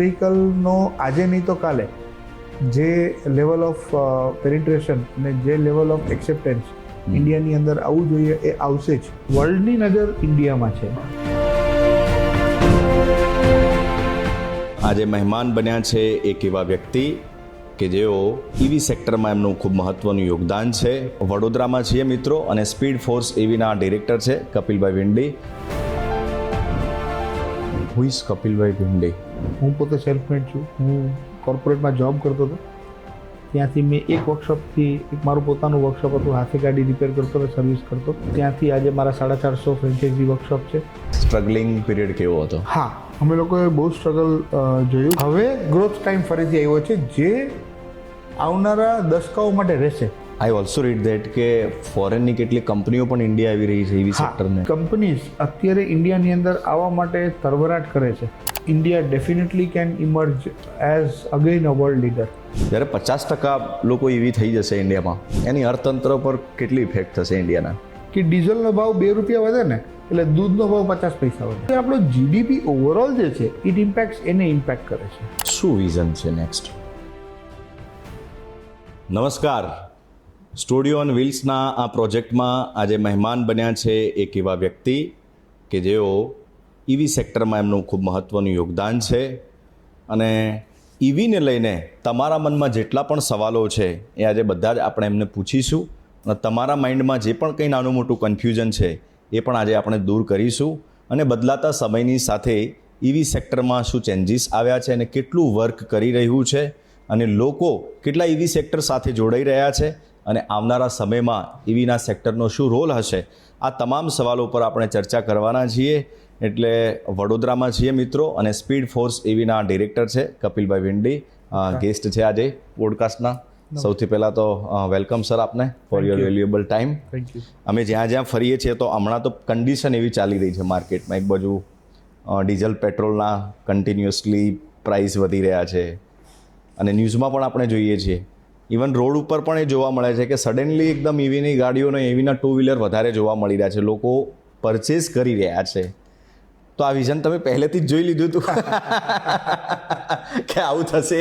વ્હીકલનો આજે નહીં તો કાલે જે લેવલ ઓફ પેનિટ્રેશન અને જે લેવલ ઓફ એક્સેપ્ટન્સ ઇન્ડિયાની અંદર આવવું જોઈએ એ આવશે જ. વર્લ્ડની નજર ઇન્ડિયામાં છે. આજે મહેમાન બન્યા છે એક એવા વ્યક્તિ કે જેઓ ઈવી સેક્ટરમાં એમનું ખૂબ મહત્વનું યોગદાન છે. વડોદરામાં છીએ મિત્રો, અને સ્પીડ ફોર્સ ઈવીના ડિરેક્ટર છે કપિલભાઈ વિંડી. હુ ઇઝ કપિલભાઈ વિંડી? હું પોતે સેલ્ફ મેડ છું. હું કોર્પોરેટમાં જોબ કરતો હતો. ત્યાંથી મેં એક વર્કશોપથી એક મારું પોતાનું વર્કશોપ હતું, હાથે ગાડી રિપેર કરતો અને સર્વિસ કરતો. ત્યાંથી આજે મારા 450 ફ્રેન્ચાઇઝી વર્કશોપ છે. સ્ટ્રગલિંગ પીરિયડ કેવો હતો? હા, અમે લોકોએ બહુ સ્ટ્રગલ જોયું. હવે ગ્રોથ ટાઈમ ફરીથી આવ્યો છે જે આવનારા દશકાઓ માટે રહેશે. આઈ ઓલ્સો રીડ ધેટ કે ફોરેનની કેટલી કંપનીઓ પણ ઇન્ડિયા આવી રહી છે ઈવી સેક્ટરને. કંપનીઝ અત્યારે ઇન્ડિયાની અંદર આવવા માટે તરબરાટ કરે છે. India definitely can emerge as again a world leader. જ્યારે 50% લોકો ઈવી થઈ જશે ઇન્ડિયામાં, એની અર્થતંત્ર પર કેટલી ઇફેક્ટ થશે ઇન્ડિયાના? કે ડીઝલનો ભાવ 2 રૂપિયા વધે ને એટલે દૂધનો ભાવ 50 પૈસા વધે. આપણો જીડીપી ઓવરઓલ જે છે ઇટ ઇમ્પેક્ટ એને ઇમ્પેક્ટ કરે છે. શું વિઝન છે નેક્સ્ટ? નમસ્કાર, સ્ટુડિયો ઓન વ્હીલ્સના આ પ્રોજેક્ટમાં આજે મહેમાન બન્યા છે એક એવા વ્યક્તિ કે જેઓ ઈવી સેક્ટરમાં એમનું ખૂબ મહત્ત્વનું યોગદાન છે. અને ઈવીને લઈને તમારા મનમાં જેટલા પણ સવાલો છે એ આજે બધા જ આપણે એમને પૂછીશું, અને તમારા માઇન્ડમાં જે પણ કંઈ નાનું મોટું કન્ફ્યુઝન છે એ પણ આજે આપણે દૂર કરીશું. અને બદલાતા સમયની સાથે ઈવી સેક્ટરમાં શું ચેન્જીસ આવ્યા છે અને કેટલું વર્ક કરી રહ્યું છે, અને લોકો કેટલા ઈવી સેક્ટર સાથે જોડાઈ રહ્યા છે, અને આવનારા સમયમાં ઈવીના સેક્ટરનો શું રોલ હશે, આ તમામ સવાલો પર આપણે ચર્ચા કરવાના છીએ. એટલે વડોદરામાં છીએ મિત્રો, અને સ્પીડ ફોર્સ ઈવીના ડિરેક્ટર છે કપિલભાઈ વિંડી ગેસ્ટ છે આજે પોડકાસ્ટના. સૌથી પહેલાં તો વેલકમ સર આપને for your valuable time. Thank you. અમે જ્યાં જ્યાં ફરીએ છીએ તો હમણાં તો કન્ડિશન એવી ચાલી રહી છે માર્કેટમાં. એક બાજુ ડીઝલ પેટ્રોલના કન્ટિન્યુઅસલી પ્રાઇસ વધી રહ્યા છે, અને ન્યૂઝમાં પણ આપણે જોઈએ છીએ. ઇવન રોડ ઉપર પણ એ જોવા મળે છે કે સડનલી એકદમ ઈવીની ગાડીઓને ઈવીના 2 વ્હીલર વધારે જોવા મળી રહ્યા છે. લોકો પરચેસ કરી રહ્યા છે. તો આ વિઝન તમે પહેલેથી જ જોઈ લીધું હતું કે આવું થશે?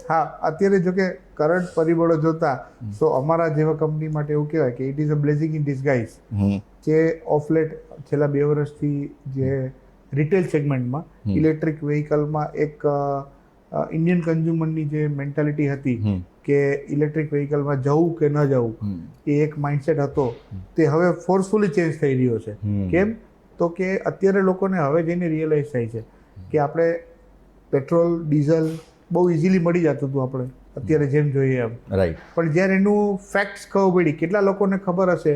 હા, અત્યારે જો કે કરંટ પરિબળો જોતા તો અમારા જેવા કંપની માટે એવું કહેવાય કે ઇટ ઇઝ અ બ્લેઝિંગ ઇન ડિસગાઇઝ. જે ઓફ લેટ છેલ્લા 2 વર્ષથી જે રિટેલ સેગમેન્ટમાં ઇલેક્ટ્રિક વ્હીકલમાં એક ઇન્ડિયન કન્ઝ્યુમરની જે મેન્ટાલિટી હતી કે ઇલેક્ટ્રિક વ્હીકલમાં જવું કે ન જવું, એ એક માઇન્ડસેટ હતો, તે હવે ફોર્સફુલી ચેન્જ થઈ રહ્યો છે. કેમ? તો કે અત્યારે લોકોને હવે જઈને રિયલાઇઝ થાય છે કે આપણે પેટ્રોલ ડીઝલ બહુ ઇઝીલી મળી જતું હતું આપણે અત્યારે જેમ જોઈએ એમ. રાઈટ. પણ જ્યારે એનું ફેક્ટ્સ ખબર પડી, કેટલા લોકોને ખબર હશે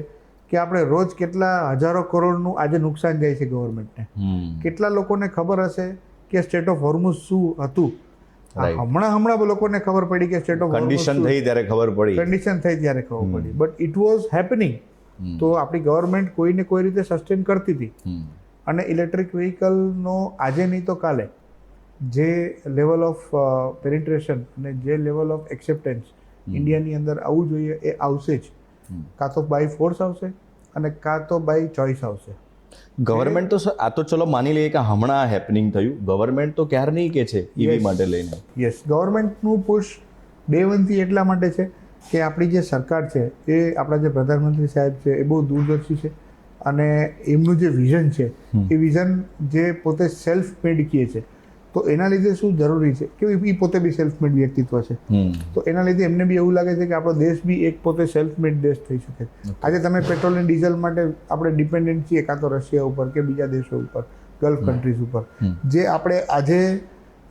કે આપણે રોજ કેટલા હજારો કરોડનું આજે નુકસાન જાય છે ગવર્મેન્ટને? કેટલા લોકોને ખબર હશે કે સ્ટેટ ઓફ હોર્મુઝ શું હતું? હમણાં લોકોને ખબર પડી કે સ્ટેટ ઓફ કન્ડિશન થઈ ત્યારે ખબર પડી. કન્ડિશન થઈ ત્યારે ખબર પડી, બટ ઇટ વોઝ હેપનિંગ. તો આપણી ગવર્મેન્ટ કોઈને કોઈ રીતે સસ્ટેન કરતી હતી. અને ઇલેક્ટ્રિક વ્હીકલનો આજે નહીં તો કાલે જે લેવલ ઓફ પેનિટ્રેશન અને જે લેવલ ઓફ એક્સેપ્ટન્સ ઇન્ડિયાની અંદર આવવું જોઈએ એ આવશે જ. કાં તો બાય ફોર્સ આવશે અને કાં તો બાય ચોઇસ આવશે. ગવર્મેન્ટ તો આ તો ચલો માની લઈએ કે હમણાં હેપનિંગ થયું. ગવર્મેન્ટ તો ક્યારે નહીં કે છે ઈવી માટે લઈને. યસ, ગવર્મેન્ટનું પુશ ડે વનથી એટલા માટે છે કે આપણી જે સરકાર છે એ આપણા જે પ્રધાનમંત્રી સાહેબ છે એ બહુ દૂરદર્શી છે, અને એમનું જે વિઝન છે એ વિઝન જે પોતે સેલ્ફ મેડ કહે છે, તો એના લીધે શું જરૂરી છે કે એ પોતે બી સેલ્ફ મેડ વ્યક્તિત્વ છે. તો એના લીધે એમને બી એવું લાગે છે કે આપણો દેશ બી એક પોતે સેલ્ફ મેડ દેશ થઈ શકે. આજે તમે પેટ્રોલ અને ડીઝલ માટે આપણે ડિપેન્ડન્ટ છીએ કાં તો રશિયા ઉપર કે બીજા દેશો ઉપર, ગલ્ફ કન્ટ્રીઝ ઉપર. જે આપણે આજે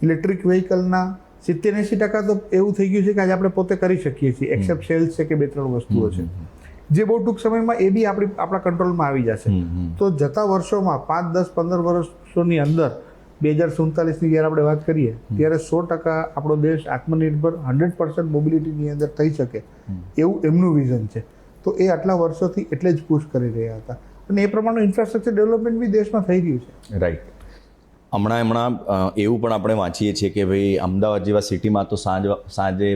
ઇલેક્ટ્રિક વ્હીકલના 70-80% તો એવું થઈ ગયું છે કે આજે આપણે પોતે કરી શકીએ છીએ, એક્સેપ્ટ સેલ્સ છે કે 2-3 વસ્તુઓ છે જે બહુ ટૂંક સમયમાં એ બી આપણા કંટ્રોલમાં આવી જશે. તો જતા વર્ષોમાં 5, 10, 15 વર્ષોની અંદર 2047ની જ્યારે આપણે વાત કરીએ ત્યારે 100% આપણો દેશ આત્મનિર્ભર 100% મોબિલિટીની અંદર થઈ શકે એવું એમનું વિઝન છે. તો એ આટલા વર્ષોથી એટલે જ પુશ કરી રહ્યા હતા, અને એ પ્રમાણનું ઇન્ફ્રાસ્ટ્રક્ચર ડેવલપમેન્ટ બી દેશમાં થઈ રહ્યું છે. રાઈટ. હમણાં એવું પણ આપણે વાંચીએ છીએ કે ભાઈ અમદાવાદ જેવા સિટીમાં તો સાંજે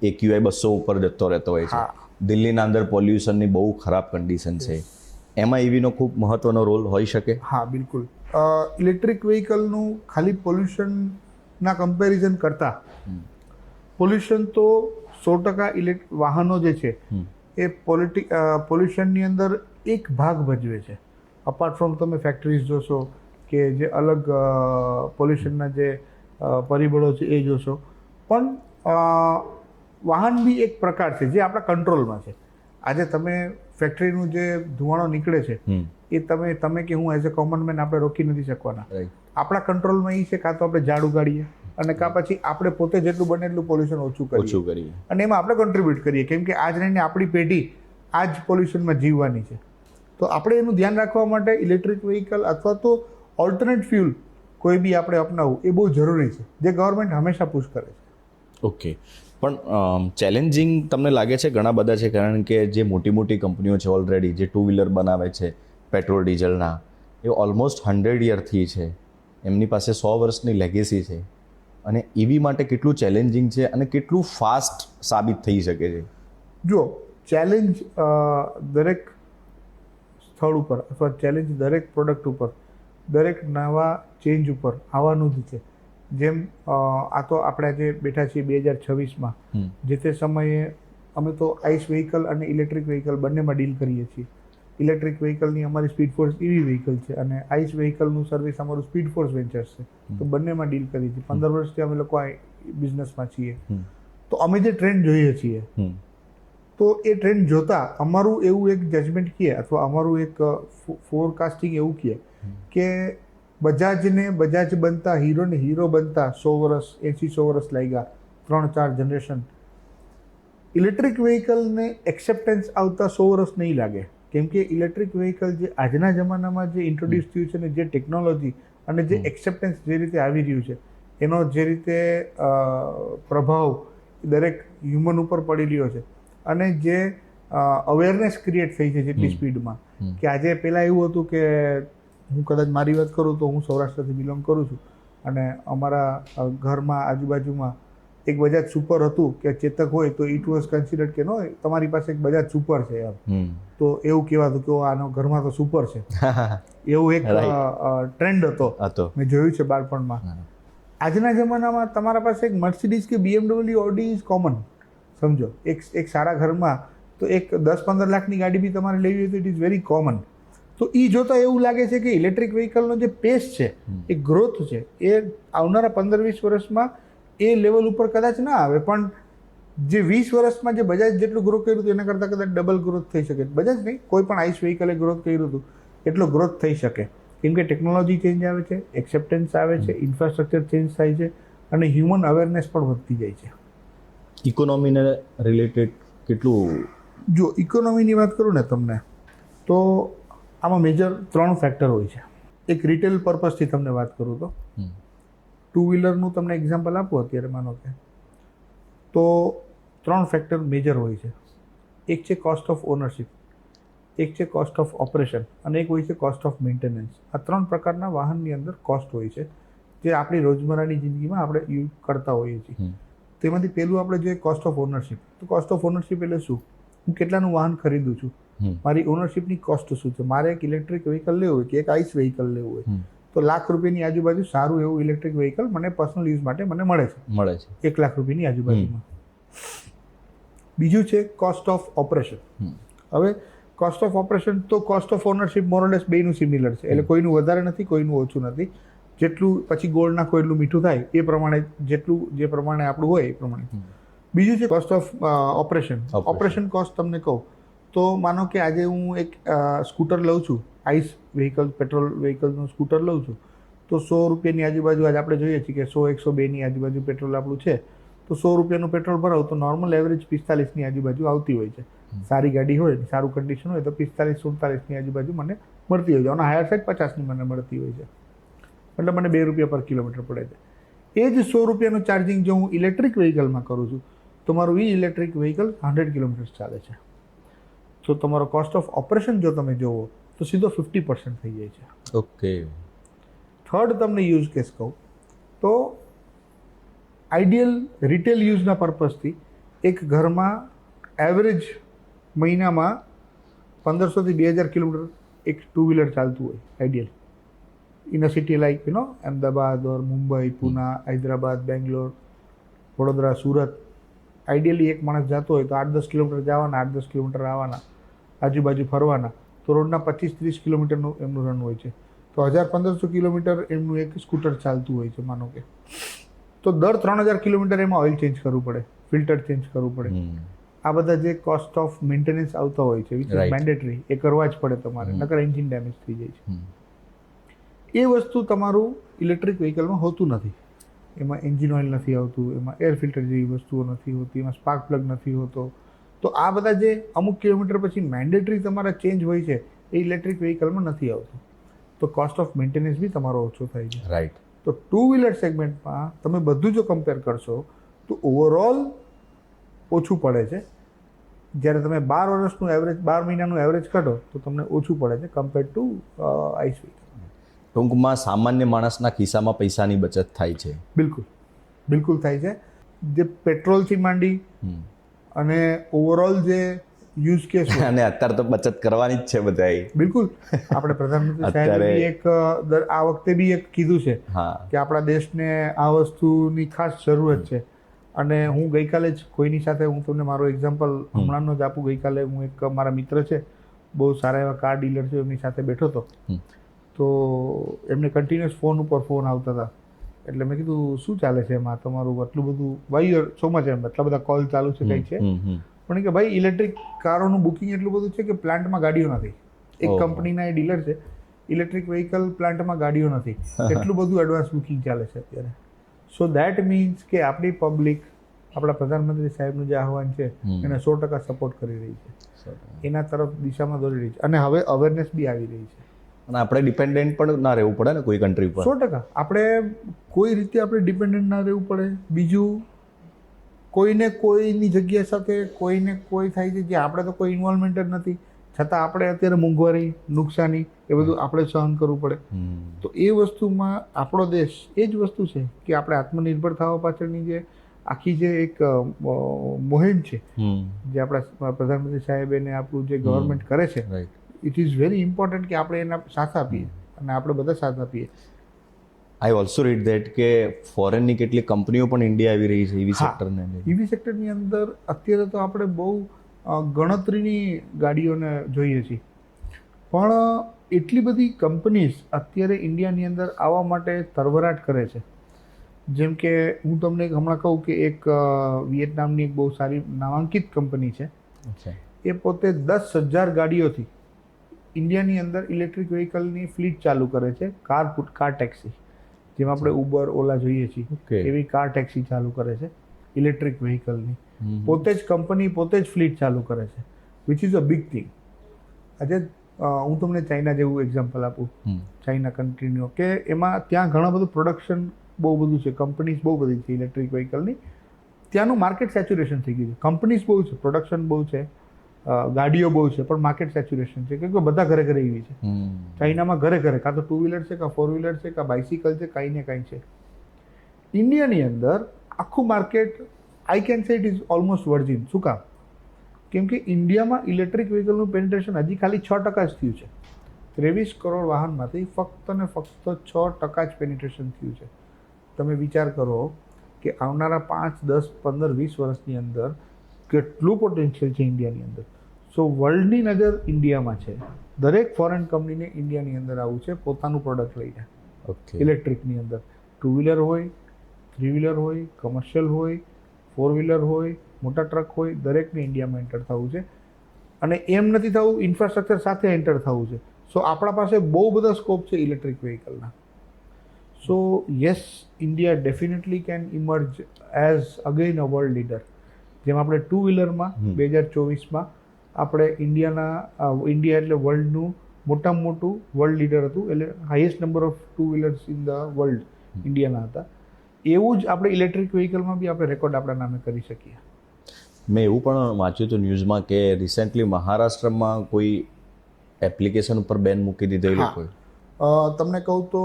AQI 200 ઉપર જતો રહેતો હોય છે. દિલ્હીના અંદર પોલ્યુશનની બહુ ખરાબ કન્ડિશન છે. એમાં ઈવીનો ખૂબ મહત્વનો રોલ હોઈ શકે. હા, બિલકુલ. ઇલેક્ટ્રિક વ્હીકલનું ખાલી પોલ્યુશનના કમ્પેરિઝન કરતાં પોલ્યુશન તો 100% વાહનો જે છે એ પોલ્યુશનની અંદર એક ભાગ ભજવે છે. અપાર્ટ ફ્રોમ તમે ફેક્ટરીઝ જોશો કે જે અલગ પોલ્યુશનના જે પરિબળો છે એ જોશો, પણ વાહન બી એક પ્રકાર છે જે આપણા કંટ્રોલમાં છે. આજે તમે ફેક્ટરીનું જે ધુમાડો નીકળે છે એ તમે કે હું એઝ અ કોમન મેન આપણે રોકી નથી શકવાના. આપણા કંટ્રોલમાં એ છે કાં તો આપણે ઝાડ ઉગાડીએ અને કાં પછી આપણે પોતે જેટલું બને એટલું પોલ્યુશન ઓછું કરીએ અને એમાં આપણે કોન્ટ્રીબ્યુટ કરીએ, કેમ કે આજ રહીને આપણી પેઢી આ જ પોલ્યુશનમાં જીવવાની છે. તો આપણે એનું ધ્યાન રાખવા માટે ઇલેક્ટ્રિક વ્હીકલ અથવા તો ઓલ્ટરનેટ ફ્યુલ કોઈ બી આપણે અપનાવવું એ બહુ જરૂરી છે, જે ગવર્મેન્ટ હંમેશા પુશ કરે છે. ઓકે, પણ ચેલેન્જિંગ તમને લાગે છે ઘણા બધા છે, કારણ કે જે મોટી મોટી કંપનીઓ છે ઓલરેડી જે 2 વ્હીલર બનાવે છે પેટ્રોલ ડીઝલના, એ ઓલમોસ્ટ 100 યરથી છે, એમની પાસે 100 વર્ષની લેગેસી છે, અને EV માટે કેટલું ચેલેન્જિંગ છે અને કેટલું ફાસ્ટ સાબિત થઈ શકે છે? જો ચેલેન્જ દરેક સ્થળ ઉપર અથવા ચેલેન્જ દરેક પ્રોડક્ટ ઉપર, દરેક નવા ચેન્જ ઉપર આવવાનું જ છે. જેમ આ તો આપણે જે બેઠા છીએ 2026માં, જે તે સમયે અમે તો આઈસ વ્હીકલ અને ઇલેક્ટ્રિક વ્હીકલ બંનેમાં ડીલ કરીએ છીએ. ઇલેક્ટ્રિક વ્હીકલની અમારી સ્પીડ ફોર્સ EV વ્હીકલ છે અને આઈસ વ્હીકલનું સર્વિસ અમારું સ્પીડ ફોર્સ વેન્ચર્સ છે. તો બંનેમાં ડીલ કરી છે. 15 વર્ષથી અમે લોકો આ બિઝનેસમાં છીએ. તો અમે જે ટ્રેન્ડ જોઈએ છીએ, તો એ ટ્રેન્ડ જોતા અમારું એવું એક જજમેન્ટ કહે અથવા અમારું એક ફોરકાસ્ટિંગ એવું કહે કે બજાજને બજાજ બનતા, હીરોને હીરો બનતા 100 વર્ષ 80-100 વર્ષ લાગ્યા, 3-4 જનરેશન. ઇલેક્ટ્રિક વ્હીકલને એક્સેપ્ટન્સ આવતા 100 વર્ષ નહીં લાગે, કેમ કે ઇલેક્ટ્રિક વ્હીકલ જે આજના જમાનામાં જે ઇન્ટ્રોડ્યુસ થયું છે ને જે ટેકનોલોજી અને જે એક્સેપ્ટન્સ જે રીતે આવી રહ્યું છે, એનો જે રીતે પ્રભાવ દરેક હ્યુમન ઉપર પડી રહ્યો છે અને જે અવેરનેસ ક્રિએટ થઈ છે જેટલી સ્પીડમાં, કે આજે પહેલાં એવું હતું કે હું કદાચ મારી વાત કરું તો હું સૌરાષ્ટ્રથી બિલોંગ કરું છું અને અમારા ઘરમાં આજુબાજુમાં એક બજાજ સુપર હતું કે ચેતક હોય તો ઇટ વોઝ કન્સિડર્ડ કે નો તમારી પાસે એક બજાજ સુપર છે એમ. તો એવું કહેવાતું કે આનો ઘરમાં તો સુપર છે, એવું એક ટ્રેન્ડ હતો, મેં જોયું છે બાળપણમાં. આજના જમાનામાં તમારા પાસે એક મર્સિડીઝ કે BMW, ઓડી ઇઝ કોમન. સમજો, એક સારા ઘરમાં તો એક 10-15 લાખની ગાડી બી તમારે લેવી હોય તો ઇટ ઇઝ વેરી કોમન. તો એ જોતાં એવું લાગે છે કે ઇલેક્ટ્રિક વ્હીકલનો જે પેસ છે, એ ગ્રોથ છે, એ આવનારા 15-20 વર્ષમાં એ લેવલ ઉપર કદાચ ના આવે, પણ જે 20 વર્ષમાં જે બજાજ જેટલું ગ્રોથ કર્યું હતું એના કરતાં કદાચ ડબલ ગ્રોથ થઈ શકે. બજાજ નહીં, કોઈ પણ આઈસ વ્હીકલે ગ્રોથ કર્યું હતું એટલો ગ્રોથ થઈ શકે, કેમ કે ટેકનોલોજી ચેન્જ આવે છે, એક્સેપ્ટન્સ આવે છે, ઇન્ફ્રાસ્ટ્રક્ચર ચેન્જ થાય છે અને હ્યુમન અવેરનેસ પણ વધતી જાય છે. ઇકોનોમીને રિલેટેડ કેટલું? જો ઇકોનોમીની વાત કરું ને તમને, તો આમાં મેજર 3 ફેક્ટર હોય છે. એક રિટેલ પર્પઝથી તમને વાત કરું તો 2 વ્હીલરનું તમને એક્ઝામ્પલ આપું અત્યારે, માનો કે તો 3 ફેક્ટર મેજર હોય છે. એક છે કોસ્ટ ઓફ ઓનરશિપ, એક છે કોસ્ટ ઓફ ઓપરેશન અને એક હોય છે કોસ્ટ ઓફ મેન્ટેનન્સ. આ 3 પ્રકારના વાહનની અંદર કોસ્ટ હોય છે જે આપણી રોજમર્રાની જિંદગીમાં આપણે યુઝ કરતા હોઈએ છીએ. તેમાંથી પહેલું આપણે જોઈએ કોસ્ટ ઓફ ઓનરશિપ. તો કોસ્ટ ઓફ ઓનરશિપ એટલે શું? હું કેટલાનું વાહન ખરીદું છું, મારી ઓનરશિપની કોસ્ટ શું છે. મારે એક ઇલેક્ટ્રિક વ્હીકલ લેવું હોય કે એક આઈસ વ્હીકલ લેવું હોય તો ₹1,00,000ની આજુબાજુ સારું એવું ઇલેક્ટ્રિક વ્હીકલ મને પર્સનલ યુઝ માટે મને મળે છે. ₹1,00,000ની આજુબાજુમાં. બીજું છે કોસ્ટ ઓફ ઓપરેશન. હવે કોસ્ટ ઓફ ઓપરેશન તો કોસ્ટ ઓફ ઓનરશિપ મોરલેસ બેયનું સિમિલર છે, એટલે કોઈનું વધારે નથી, કોઈનું ઓછું નથી. જેટલું પછી ગોળ નાખો એટલું મીઠું થાય, એ પ્રમાણે જેટલું જે પ્રમાણે આપણું હોય એ પ્રમાણે. બીજું છે cost of operation. Operation cost તમને કહું તો માનો કે આજે હું એક સ્કૂટર લઉં છું, આઈસ વ્હીકલ પેટ્રોલ વ્હીકલનું સ્કૂટર લઉં છું, તો ₹100ની આજુબાજુ આજે આપણે જોઈએ છીએ કે 100-102ની આજુબાજુ પેટ્રોલ આપણું છે, તો ₹100નું પેટ્રોલ ભરાવું તો નોર્મલ એવરેજ 45ની આજુબાજુ આવતી હોય છે. સારી ગાડી હોય, સારું કન્ડિશન હોય તો 45-47ની આજુબાજુ મને મળતી હોય છે, અને હાયર સાઈડ 50ની મને મળતી હોય છે, એટલે મને ₹2 પર કિલોમીટર પડે છે. એ જ ₹100નું ચાર્જિંગ જો હું ઇલેક્ટ્રિક વ્હીકલમાં કરું છું તો મારું ઇલેક્ટ્રિક વ્હીકલ 100 કિલોમીટર ચાલે છે. તો તમારો કોસ્ટ ઓફ ઓપરેશન જો તમે જોવો તો સીધો 50% થઈ જાય છે. ઓકે. થર્ડ તમને યુઝ કેસ કહું તો આઈડિયલ રિટેલ યુઝના પર્પઝથી એક ઘરમાં એવરેજ મહિનામાં 1500 થી 2000 કિલોમીટર એક 2 વ્હીલર ચાલતું હોય ideal. In a city like Ahmedabad or Mumbai, Pune, Hyderabad, Bangalore, Vadodara, Surat, ideally એક માણસ જતો હોય તો 8-10 કિલોમીટર જવાના, 8-10 કિલોમીટર આવવાના, આજુબાજુ ફરવાના, તો રોડના 25-30 કિલોમીટરનું એમનું રન હોય છે. તો 1000-1500 કિલોમીટર એમનું એક સ્કૂટર ચાલતું હોય છે માનો કે, તો દર 3000 કિલોમીટર એમાં ઓઇલ ચેન્જ કરવું પડે, ફિલ્ટર ચેન્જ કરવું પડે. આ બધા જે કોસ્ટ ઓફ મેન્ટેનન્સ આવતા હોય છે વિચ ઇઝ મેન્ડેટરી, એ કરવા જ પડે તમારે, નકર એન્જિન ડેમેજ થઈ જાય છે. એ વસ્તુ તમારું ઇલેક્ટ્રિક વ્હીકલમાં હોતું નથી. એમાં એન્જિન ઓઇલ નથી આવતું, એમાં એર ફિલ્ટર જેવી વસ્તુઓ નથી હોતી, એમાં સ્પાર્ક પ્લગ નથી હોતો. તો આ બધા જે અમુક કિલોમીટર પછી મેન્ડેટરી તમારા ચેન્જ હોય છે એ ઇલેક્ટ્રિક વ્હીકલમાં નથી આવતું. તો કોસ્ટ ઓફ મેન્ટેનન્સ બી તમારો ઓછો થાય છે. રાઈટ. તો ટુ વ્હીલર સેગમેન્ટમાં તમે બધું જો કમ્પેર કરશો તો ઓવરઓલ ઓછું પડે છે. જ્યારે તમે 12 વર્ષનું એવરેજ, 12 મહિનાનું એવરેજ કાઢો તો તમને ઓછું પડે છે કમ્પેર ટુ આઈસ વ્હીકલ. ટૂંકમાં સામાન્ય માણસના ખિસ્સામાં પૈસાની બચત થાય છે. બિલકુલ થાય છે. જે પેટ્રોલથી માંડી અને ઓવરઓલ જે યુઝ કેસ અને અત્યારે તો બચત કરવાની જ છે બધાએ. બિલકુલ. આપણે પ્રધાનમંત્રી સાહેબે બી એક આ વખતે બી એક કીધું છે કે આપણા દેશને આ વસ્તુની ખાસ જરૂરત છે. અને હું ગઈકાલે જ કોઈની સાથે, હું તમને મારો એક્ઝામ્પલ હમણાંનો જ આપું. ગઈકાલે હું એક મારા મિત્ર છે, બહુ સારા એવા કાર ડીલર છે, એમની સાથે બેઠો હતો. તો એમને કન્ટિન્યુઅસ ફોન ઉપર ફોન આવતા હતા. એટલે મેં કીધું શું ચાલે છે એમાં તમારું આટલું બધું, વાય યુ સો મચ, એમ એટલા બધા કોલ ચાલુ છે, કંઈ છે? પણ કે ભાઈ ઇલેક્ટ્રિક કારોનું બુકિંગ એટલું બધું છે કે પ્લાન્ટમાં ગાડીઓ નથી. એક કંપનીના એ ડીલર છે, ઇલેક્ટ્રિક વ્હીકલ પ્લાન્ટમાં ગાડીઓ નથી, એટલું બધું એડવાન્સ બુકિંગ ચાલે છે અત્યારે. સો દેટ મીન્સ કે આપણી પબ્લિક આપણા પ્રધાનમંત્રી સાહેબનું જે આહવાન છે એને 100% સપોર્ટ કરી રહી છે, એના તરફ દિશામાં દોરી રહી છે. અને હવે અવેરનેસ બી આવી રહી છે. અને આપણે ડિપેન્ડન્ટ પણ ના રહેવું પડે ને કોઈ કન્ટ્રી પર. 100% આપણે કોઈ રીતે આપણે ડિપેન્ડન્ટ ના રહેવું પડે. બીજું, કોઈને કોઈની જગ્યા સાથે કોઈને કોઈ થાય છે જે આપણે તો કોઈ ઇન્વોલ્વમેન્ટ જ નથી, છતાં આપણે અત્યારે મોંઘવારી, નુકસાની એ બધું આપણે સહન કરવું પડે. તો એ વસ્તુમાં આપણો દેશ એ જ વસ્તુ છે કે આપણે આત્મનિર્ભર થવા પાછળની જે આખી જે એક મુહિમ છે, જે આપણા પ્રધાનમંત્રી સાહેબ એને આપણું જે ગવર્મેન્ટ કરે છે, ઇટ ઇઝ વેરી ઇમ્પોર્ટન્ટ કે આપણે એના સાથ આપીએ અને આપણે બધા સાથ આપીએ. આઈ ઓલ્સો રીડ ધેટ કે ફોરેનની કેટલીક કંપનીઓ પણ ઇન્ડિયા આવી રહી છે ઈવી સેક્ટરને. ઈવી સેક્ટરની અંદર અત્યારે તો આપણે બહુ ગણતરીની ગાડીઓને જોઈએ છીએ, પણ એટલી બધી કંપનીઝ અત્યારે ઇન્ડિયાની અંદર આવવા માટે તરવરાટ કરે છે. જેમ કે હું તમને હમણાં કહું કે એક વિયેટનામની એક બહુ સારી નામાંકિત કંપની છે, એ પોતે 10,000 ગાડીઓથી ઇન્ડિયાની અંદર ઇલેક્ટ્રિક વ્હીકલની ફ્લીટ ચાલુ કરે છે. કાર ટેક્સી, જેમાં આપણે ઉબર, ઓલા જોઈએ છીએ, એવી કાર ટેક્સી ચાલુ કરે છે ઇલેક્ટ્રિક વ્હીકલની. પોતે જ કંપની પોતે જ ફ્લીટ ચાલુ કરે છે, which is a big thing. આજે હું તમને ચાઇના જેવું એક્ઝામ્પલ આપું. ચાઇના કન્ટ્રીનો કે એમાં ત્યાં ઘણા બધું પ્રોડક્શન બહુ બધું છે, કંપનીઝ બહુ બધી છે ઇલેક્ટ્રિક વ્હીકલની. ત્યાંનું માર્કેટ સેચ્યુરેશન થઈ ગયું છે. કંપનીઝ બહુ છે, પ્રોડક્શન બહુ છે, ગાડીઓ બહુ છે, પણ માર્કેટ સેચ્યુરેશન છે, કેમ કે બધા ઘરે ઘરે એવી છે. ચાઇનામાં ઘરે ઘરે કાં તો 2 વ્હીલર છે, કાં 4 વ્હીલર છે, કાં બાઇસિકલ છે, કાંઈ ને કાંઈ છે. ઇન્ડિયાની અંદર આખું market, I can say it is almost virgin. શું કામ? કેમ કે ઇન્ડિયામાં ઇલેક્ટ્રિક વ્હીકલનું પેનિટ્રેશન હજી ખાલી 6% જ થયું છે. 23 કરોડ વાહનમાંથી ફક્ત ને ફક્ત 6% જ પેનિટ્રેશન થયું છે. તમે વિચાર કરો કે આવનારા 5, 10, 15, 20 વર્ષની અંદર કેટલું પોટેન્શિયલ છે ઇન્ડિયાની અંદર. સો વર્લ્ડની નજર ઇન્ડિયામાં છે. દરેક ફોરેન કંપનીને ઇન્ડિયાની અંદર આવું છે પોતાનું પ્રોડક્ટ લઈને. ઇલેક્ટ્રિકની અંદર 2 વ્હીલર હોય, 3 વ્હીલર હોય, કમર્શિયલ હોય, 4 વ્હીલર હોય, મોટા ટ્રક હોય, દરેકને ઇન્ડિયામાં એન્ટર થવું છે. અને એમ નથી થવું, ઇન્ફ્રાસ્ટ્રક્ચર સાથે એન્ટર થવું છે. સો આપણા પાસે બહુ બધા સ્કોપ છે ઇલેક્ટ્રિક વ્હીકલના. So yes, India definitely can emerge as again a world leader. જેમ આપણે 2 વ્હીલરમાં 2024માં આપણે ઇન્ડિયા એટલે વર્લ્ડનું મોટામાં મોટું વર્લ્ડ લીડર હતું, એટલે highest number of 2 wheelers in the world ઇન્ડિયાના હતા. એવું જ આપણે ઇલેક્ટ્રિક વ્હીકલમાં બી આપણે રેકોર્ડ આપણા નામે કરી શકીએ. મેં એવું પણ વાંચ્યું હતું ન્યૂઝમાં કે રિસેન્ટલી મહારાષ્ટ્રમાં કોઈ એપ્લિકેશન ઉપર બેન મૂકી દીધો એ લોકોએ. તમને કહું તો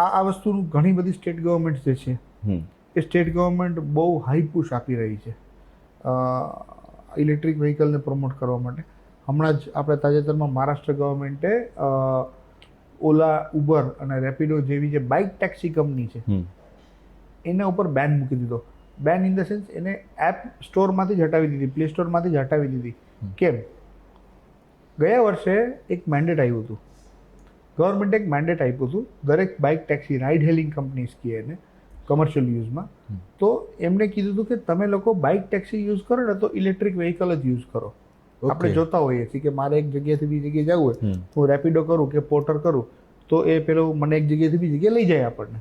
આ વસ્તુનું ઘણી બધી સ્ટેટ ગવર્મેન્ટ જે છે એ સ્ટેટ ગવર્મેન્ટ બહુ હાઈ પુશ આપી રહી છે ઇલેક્ટ્રિક વ્હીકલને પ્રમોટ કરવા માટે. હમણાં જ આપણે તાજેતરમાં મહારાષ્ટ્ર ગવર્મેન્ટે ઓલા, ઉબર અને રેપિડો જેવી જે બાઇક ટેક્સી કંપની છે એના ઉપર બેન મૂકી દીધો. બેન ઇન ધ સેન્સ એને એપ સ્ટોરમાંથી જ હટાવી દીધી, પ્લે સ્ટોરમાંથી જ હટાવી દીધી. કેમ? ગયા વર્ષે એક મેન્ડેટ આવ્યું હતું, ગવર્મેન્ટે એક મેન્ડેટ આપ્યું હતું દરેક બાઇક ટેક્સી રાઇડ હેલિંગ કંપનીઝ કહે એને કમર્શિયલ યુઝમાં, તો એમને કીધું હતું કે તમે લોકો બાઇક ટેક્સી યુઝ કરો ને તો ઇલેક્ટ્રિક વ્હીકલ જ યુઝ કરો. આપણે જોતા હોઈએ છીએ કે મારે એક જગ્યાએથી બીજી જગ્યાએ જવું હોય, હું રેપિડો કરું કે પોર્ટર કરું તો એ પેલો મને એક જગ્યાએથી બીજી જગ્યાએ લઈ જાય આપણને.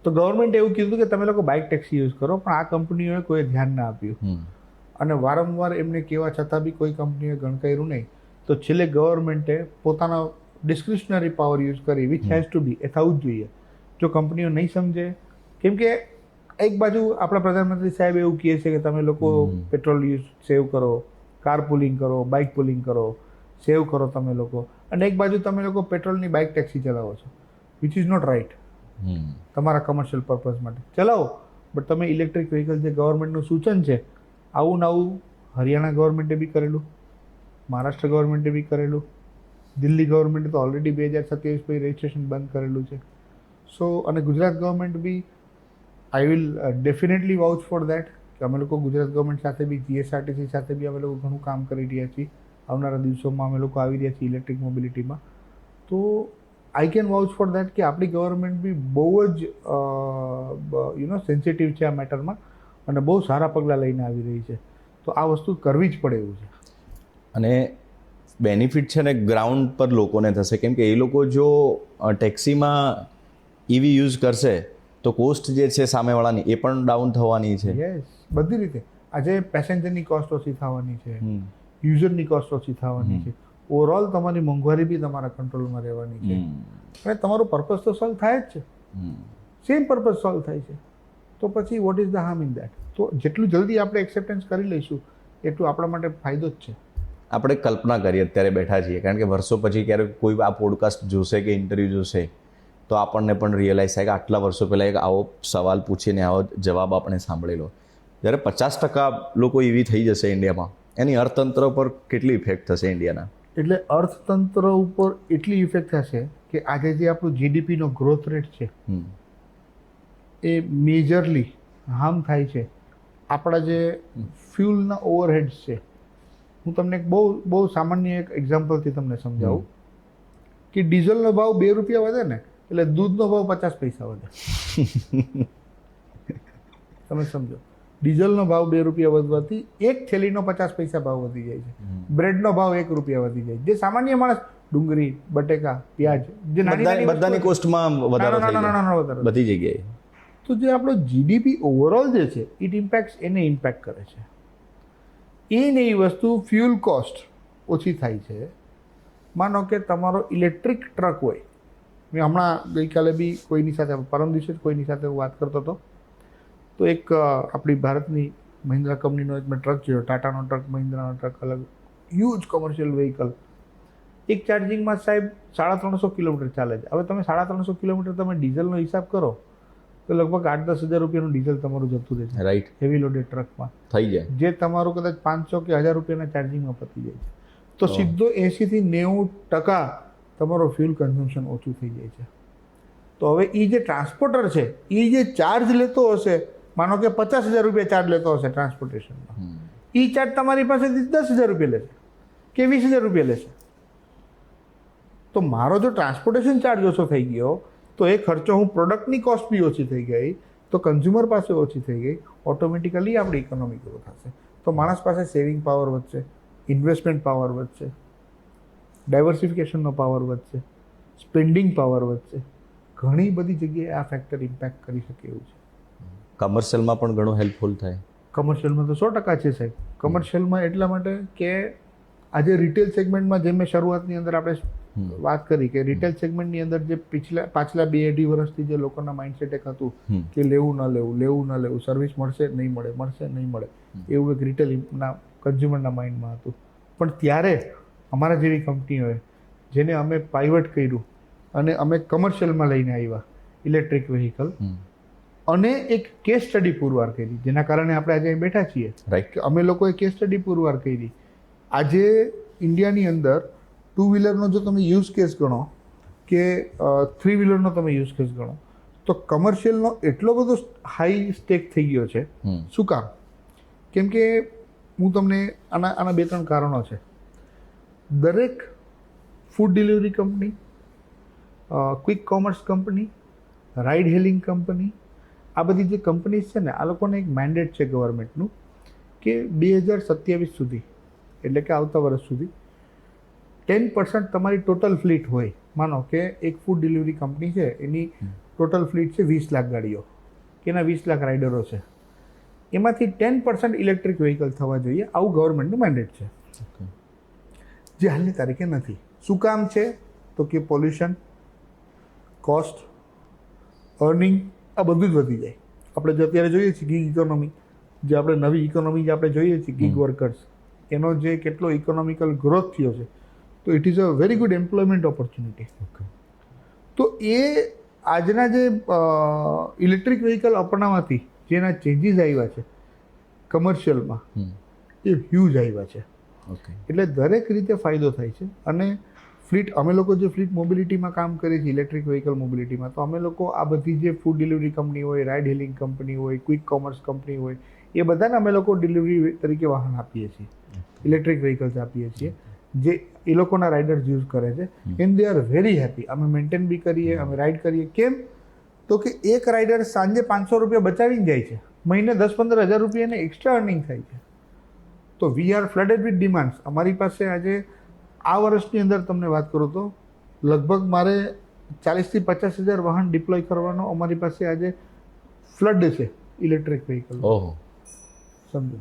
તો ગવર્મેન્ટે એવું કીધું કે તમે લોકો બાઇક ટેક્સી યુઝ કરો, પણ આ કંપનીઓએ કોઈ ધ્યાન ના આપ્યું અને વારંવાર એમને કહેવા છતાં બી કોઈ કંપનીએ ગણકાર્યું નહીં. તો છેલ્લે ગવર્મેન્ટે પોતાનો ડિસ્ક્રિશનરી પાવર યુઝ કરી, વિચ હેઝ ટુ બી, એ થવું જ જોઈએ. જો કંપનીઓ નહીં સમજે, કેમ કે એક બાજુ આપણા પ્રધાનમંત્રી સાહેબ એવું કહે છે કે તમે લોકો પેટ્રોલ યુઝ સેવ કરો, કાર પુલિંગ કરો, બાઇક પુલિંગ કરો, સેવ કરો તમે લોકો, અને એક બાજુ તમે લોકો પેટ્રોલની બાઇક ટેક્સી ચલાવો છો, વિચ ઇઝ નોટ રાઇટ. તમારા કમર્શિયલ પર્પઝ માટે ચલાવો, બટ તમે ઇલેક્ટ્રિક વ્હીકલ જે ગવર્મેન્ટનું સૂચન છે, આવું ને આવું હરિયાણા ગવર્મેન્ટે બી કરેલું, મહારાષ્ટ્ર ગવર્મેન્ટે બી કરેલું, દિલ્હી ગવર્મેન્ટે તો ઓલરેડી 2027 પછી રજિસ્ટ્રેશન બંધ કરેલું છે. સો અને ગુજરાત ગવર્મેન્ટ બી, I will definitely vouch for that કે અમે લોકો ગુજરાત ગવર્મેન્ટ સાથે બી, જીએસઆરટીસી સાથે બી અમે લોકો ઘણું કામ કરી રહ્યા છીએ. આવનારા દિવસોમાં અમે લોકો આવી રહ્યા છીએ ઇલેક્ટ્રિક મોબિલિટીમાં. તો આઈ કેન વાઉચ ફોર દેટ કે આપણી ગવર્મેન્ટ બી બહુ જ સેન્સિટિવ છે આ મેટરમાં અને બહુ સારા પગલાં લઈને આવી રહી છે. તો આ વસ્તુ કરવી જ પડે એવું છે. અને બેનિફિટ છે ને ગ્રાઉન્ડ પર લોકોને થશે, કેમ કે એ લોકો જો ટેક્સીમાં ઈવી યુઝ કરશે તો કોસ્ટ જે છે સામેવાળાની એ પણ ડાઉન થવાની છે. યસ, બધી રીતે. આજે પેસેન્જરની કોસ્ટ ઓછી થવાની છે, યુઝરની કોસ્ટ ઓછી થવાની છે, ઓવરઓલ તમારી મોંઘવારી બી તમારા કંટ્રોલમાં રહેવાની છે અને તમારો પર્પઝ તો સોલ્વ થાય જ છે. સેમ પર્પઝ સોલ્વ થાય છે. તો પછી what is the harm in that? તો જેટલું જલ્દી આપણે એક્સેપ્ટન્સ કરી લઈશું એટલું આપણા માટે ફાયદો જ છે. આપણે કલ્પના કરીએ અત્યારે બેઠા છીએ, કારણ કે વર્ષો પછી ક્યારેક કોઈ આ પોડકાસ્ટ જોશે કે ઇન્ટરવ્યૂ જોશે તો આપણને પણ રિયલાઇઝ થાય કે આટલા વર્ષો પહેલાં એક આવો સવાલ પૂછીને આવો જવાબ આપણે સાંભળેલો. જ્યારે 50% લોકો એવી થઈ જશે ઇન્ડિયામાં, એની અર્થતંત્ર પર કેટલી ઇફેક્ટ થશે ઇન્ડિયાના? એટલે અર્થતંત્ર ઉપર એટલી ઇફેક્ટ થશે કે આજે જે આપણું જીડીપીનો ગ્રોથ રેટ છે એ મેજરલી હાર્મ થાય છે આપણા જે ફ્યુલના ઓવરહેડ્સ છે. હું તમને એક બહુ સામાન્ય એક એક્ઝામ્પલથી તમને સમજાવું કે ડીઝલનો ભાવ 2 રૂપિયા વધે ને એટલે દૂધનો ભાવ 50 પૈસા વધે. તમે સમજો, ડીઝલનો ભાવ 2 રૂપિયા વધવાથી એક થેલીનો 50 પૈસા ભાવ વધી જાય છે. બ્રેડનો ભાવ 1 રૂપિયા વધી જાય. જે સામાન્ય માણસ ડુંગળી, બટેકા, પ્યાજ, જે બધાની કોસ્ટમાં વધારો થઈ જાય બધી જગ્યાએ. તો જે આપણો જીડીપી ઓવરઓલ જે છે ઇટ એને ઇમ્પેક્ટ કરે છે. એ વસ્તુ ફ્યુલ કોસ્ટ ઓછી થાય છે. માનો કે તમારો ઇલેક્ટ્રિક ટ્રક હોય, મેં હમણાં ગઈકાલે બી કોઈની સાથે, પરમ દિવસે કોઈની સાથે હું વાત કરતો હતો, તો એક આપણી ભારતની મહિન્દ્રા કંપનીનો એક મેં ટ્રક જોયો, ટાટાનો ટ્રક, મહિન્દ્રાનો ટ્રક, અલગ હ્યુજ કોમર્શિયલ વ્હીકલ. એક ચાર્જિંગમાં સાહેબ 350 કિલોમીટર ચાલે છે. હવે તમે 350 કિલોમીટર તમે ડીઝલનો હિસાબ કરો તો લગભગ 8-10 હજાર રૂપિયાનું ડીઝલ તમારું જતું રહે છે. રાઈટ. હેવી લોડેડ ટ્રકમાં થઈ જાય, જે તમારું કદાચ 500 કે 1000 રૂપિયાના ચાર્જિંગમાં પતી જાય છે. તો સીધો 80 થી 90% તમારો ફ્યુલ કન્ઝમ્પશન ઓછું થઈ જાય છે. તો હવે એ જે ટ્રાન્સપોર્ટર છે એ જે ચાર્જ લેતો હશે, માનો કે 50,000 રૂપિયા ચાર્જ લેતો હશે ટ્રાન્સપોર્ટેશનમાં, એ ચાર્જ તમારી પાસેથી 10,000 રૂપિયા લેશે કે 20,000 રૂપિયા લેશે. તો મારો જો ટ્રાન્સપોર્ટેશન ચાર્જ ઓછો થઈ ગયો તો એ ખર્ચો, હું પ્રોડક્ટની કોસ્ટ બી ઓછી થઈ ગઈ, તો કન્ઝ્યુમર પાસે ઓછી થઈ ગઈ, ઓટોમેટિકલી આપણી ઇકોનોમી ગ્રો થશે. તો માણસ પાસે સેવિંગ પાવર વધશે, ઇન્વેસ્ટમેન્ટ પાવર વધશે, ડાયવર્સિફિકેશનનો પાવર વધશે, સ્પેન્ડિંગ પાવર વધશે. ઘણી બધી જગ્યાએ આ ફેક્ટર ઇમ્પેક્ટ કરી શકે એવું છે. કમર્શિયલમાં પણ ઘણું હેલ્પફુલ થાય. કમર્શિયલમાં તો 100% છે સાહેબ. કમર્શિયલમાં એટલા માટે કે આજે રિટેલ સેગમેન્ટમાં, જેમ મેં શરૂઆતની અંદર આપણે વાત કરી કે રિટેલ સેગમેન્ટની અંદર જે પાછલા 2-2.5 વર્ષથી જે લોકોના માઇન્ડસેટ એક હતું કે લેવું ન લેવું, સર્વિસ મળશે નહીં મળે, એવું એક રિટેલના કન્ઝ્યુમરના માઇન્ડમાં હતું. પણ ત્યારે અમારા જેવી કંપનીઓએ, જેને અમે પાઇવટ કર્યું અને અમે કમર્શિયલમાં લઈને આવ્યા ઇલેક્ટ્રિક વ્હીકલ, અને એક કેસ સ્ટડી પુરવાર કરી, જેના કારણે આપણે આજે અહીં બેઠા છીએ. રાઈટ. કે અમે લોકોએ કેસ સ્ટડી પુરવાર કરી આજે ઇન્ડિયાની અંદર 2 વ્હીલરનો જો તમે યુઝ કેસ ગણો કે 3 વ્હીલરનો તમે યુઝ કેસ ગણો તો કમર્શિયલનો એટલો બધો હાઈ સ્ટેક થઈ ગયો છે. શું કામ? કેમ કે હું તમને આના 2-3 કારણો છે. દરેક food delivery company, quick commerce company, ride hailing company, આ બધી જે કંપનીઝ છે ને, આ લોકોને એક મેન્ડેટ છે ગવર્મેન્ટનું કે 2027 સુધી, એટલે કે આવતા વર્ષ સુધી 10% તમારી ટોટલ ફ્લીટ હોય. માનો કે એક ફૂડ ડિલિવરી કંપની છે, એની ટોટલ ફ્લીટ છે 20 લાખ ગાડીઓ, કે એના 20 લાખ રાઇડરો છે, એમાંથી 10% ઇલેક્ટ્રિક વ્હીકલ થવા જોઈએ, આવું ગવર્મેન્ટનું મેન્ડેટ છે. જે હાલની તારીખે નથી. શું કામ છે? તો કે પોલ્યુશન, કોસ્ટ, અર્નિંગ, આ બધું જ વધી જાય. આપણે જે અત્યારે જોઈએ છીએ ગીગ ઇકોનોમી, જે આપણે નવી ઇકોનોમી જે આપણે જોઈએ છીએ, ગીગ વર્કર્સ, એનો જે કેટલો ઇકોનોમિકલ ગ્રોથ થયો છે, તો it is a very good employment opportunity. તો એ આજના જે ઇલેક્ટ્રિક વ્હીકલ અપનાવવાથી જેના ચેન્જીસ આવ્યા છે કમર્શિયલમાં, એ હ્યુજ આવ્યા છે. એટલે દરેક રીતે ફાયદો થાય છે. અને ફ્લીટ, અમે લોકો જે ફ્લીટ મોબિલિટીમાં કામ કરીએ છીએ, ઇલેક્ટ્રિક વ્હીકલ મોબિલિટીમાં, તો અમે લોકો આ બધી જે ફૂડ ડિલિવરી કંપની હોય, રાઇડ હેલિંગ કંપની હોય, ક્વિક કોમર્સ કંપની હોય, એ બધાને અમે લોકો ડિલિવરી તરીકે વાહન આપીએ છીએ, ઇલેક્ટ્રિક વ્હીકલ્સ આપીએ છીએ, જે એ લોકોના રાઇડર્સ યુઝ કરે છે. And they are very happy. અમે મેન્ટેન બી કરીએ, અમે રાઇડ કરીએ. કેમ? તો કે એક રાઇડર સાંજે 500 રૂપિયા બચાવીને જાય છે, મહિને 10-15 હજાર રૂપિયાને એક્સ્ટ્રા અર્નિંગ થાય છે. તો વી આર ફ્લડેડ વિથ ડિમાન્ડ્સ. અમારી પાસે આજે આ વર્ષની અંદર તમને વાત કરું તો લગભગ મારે 40,000 થી 50,000 વાહન ડિપ્લોય કરવાનો અમારી પાસે આજે ફ્લડ છે ઇલેક્ટ્રિક વ્હીકલ. સમજો.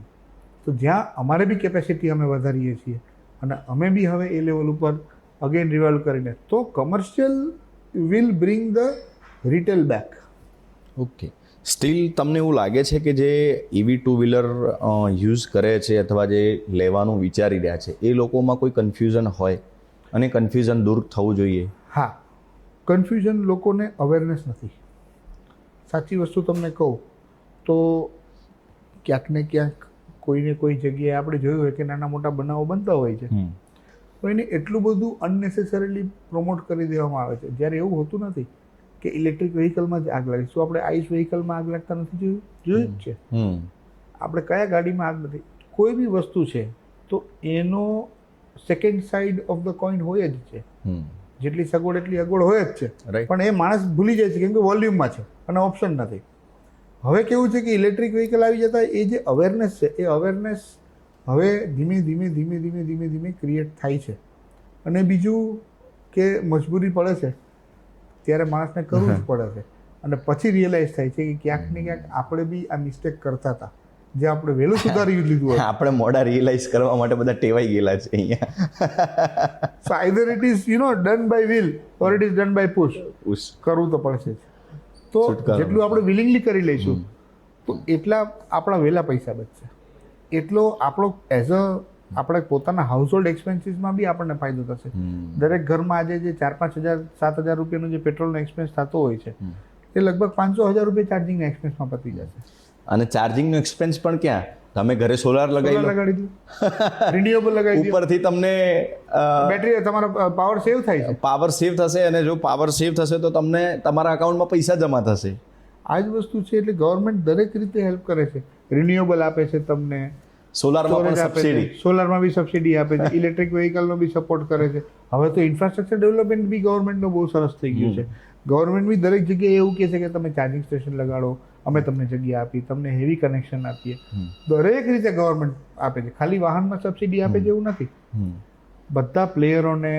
તો જ્યાં અમારે બી કેપેસિટી અમે વધારીએ છીએ અને અમે બી હવે એ લેવલ ઉપર અગેન રિવાલ્વ કરીને, તો commercial will bring the retail back. Okay. Steel તમને એવું લાગે છે કે જે EV 2 વ્હીલર યુઝ કરે છે અથવા જે લેવાનું વિચારી રહ્યા છે, એ લોકોમાં કોઈ કન્ફ્યુઝન હોય અને કન્ફ્યુઝન દૂર થવું જોઈએ? હા, કન્ફ્યુઝન, લોકોને અવેરનેસ નથી. સાચી વસ્તુ તમને કહું તો ક્યાંક ને ક્યાંક કોઈને કોઈ જગ્યાએ આપણે જોયું હોય કે નાના મોટા બનાવો બનતા હોય છે, તો એને એટલું બધું અનનેસેસરીલી પ્રમોટ કરી દેવામાં આવે છે, જ્યારે એવું હોતું નથી કે ઇલેક્ટ્રિક વ્હીકલમાં જ આગ લાગે. શું આપણે આઈસ વ્હીકલમાં આગ લાગતા નથી જોયું જ છે? આપણે કયા ગાડીમાં આગ નથી? કોઈ બી વસ્તુ છે તો એનો second side of the coin હોય જ છે. જેટલી સગવડ એટલી અગવડ હોય જ છે, પણ એ માણસ ભૂલી જાય છે કેમ કે વોલ્યુમમાં છે અને ઓપ્શન નથી. હવે કેવું છે કે ઇલેક્ટ્રિક વ્હીકલ આવી જતા એ જે અવેરનેસ છે, એ અવેરનેસ હવે ધીમે ધીમે ક્રિએટ થાય છે. અને બીજું કે મજબૂરી પડે છે ત્યારે માણસને કરવું જ પડે છે. અને પછી રિયલાઇઝ થાય છે કે ક્યાંક ને ક્યાંક આપણે બી આ મિસ્ટેક કરતા હતા, જે આપણે વહેલું સુધારી લીધું હોય. આપણે મોડા રિયલાઇઝ કરવા માટે બધા ટેવાઈ ગયેલા છે અહીંયા. So either it is done by will or it is done by push. કરવું તો પડશે જ. તો જેટલું આપણે વિલિંગલી કરી લઈશું તો એટલા આપણા વહેલા પૈસા બચશે, એટલો આપણો એઝ અ આપણે પોતાના હાઉસહોલ્ડ એક્સપેન્સીસમાં બી આપણને ફાયદો થશે. દરેક ઘરમાં આજે જે 4-5 હજાર 7 હજાર રૂપિયાનો જે પેટ્રોલનો એક્સપેન્સ થતો હોય છે, એ લગભગ 500,000 રૂપિયા ચાર્જિંગના એક્સપેન્સમાં પતી જશે. અને ચાર્જિંગનો એક્સપેન્સ પણ ક્યાં? તમે ઘરે સોલાર લગાડી દો, રિન્યુએબલ લગાડી દો, ઉપરથી તમને બેટરી, તમારો પાવર સેવ થાય છે. પાવર સેવ થશે, અને જો પાવર સેવ થશે તો તમને તમારા અકાઉન્ટમાં પૈસા જમા થશે. આ જ વસ્તુ છે. એટલે ગવર્મેન્ટ દરેક રીતે હેલ્પ કરે છે. રિન્યુએબલ આપે છે તમને, સોલારમાં પણ સબસિડી, સોલારમાં બી સબસિડી આપે છે, ઇલેક્ટ્રિક વ્હીકલનો બી સપોર્ટ કરે છે. હવે તો ઇન્ફ્રાસ્ટ્રક્ચર ડેવલપમેન્ટ બી ગવર્મેન્ટનો બહુ સરસ થઈ ગયું છે. ગવર્મેન્ટ બી દરેક જગ્યાએ એવું કહે છે કે તમે ચાર્જિંગ સ્ટેશન લગાડો, અમે તમને જગ્યા આપી, તમને હેવી કનેક્શન આપીએ. દરેક રીતે ગવર્મેન્ટ આપે છે. ખાલી વાહનમાં સબસિડી આપે છે એવું નથી. બધા પ્લેયરોને,